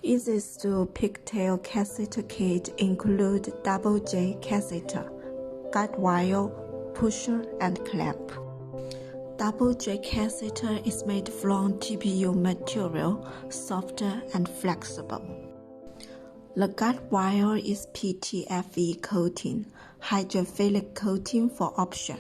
Easy to Pigtail catheter kit include double J catheter, guide wire, pusher, and clamp. Double J catheter is made from TPU material, softer and flexible. The guide wire is PTFE coating, hydrophilic coating for option.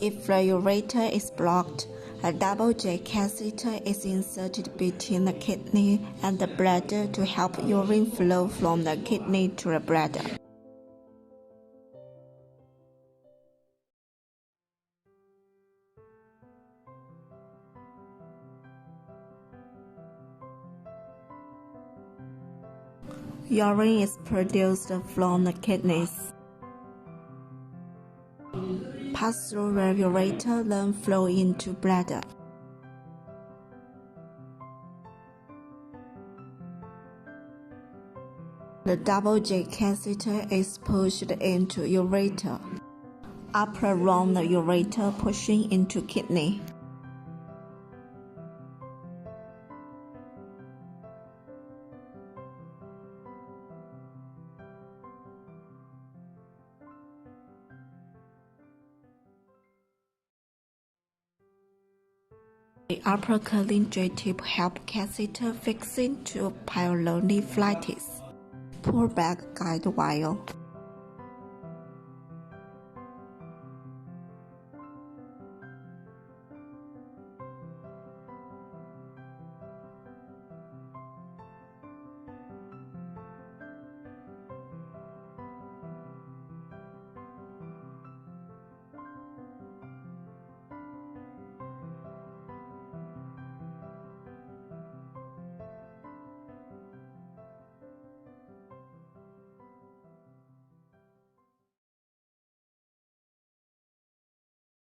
If the ureter is blocked, a double J catheter is inserted between the kidney and the bladder to help urine flow from the kidney to the bladder. Urine is produced from the kidneys, pass through the ureter, then flow into bladder. The double J catheter is pushed into ureter, up around the ureter pushing into kidney. The upper curling J tip helps catheter fixing to pyelonephritis. Pull back guide wire.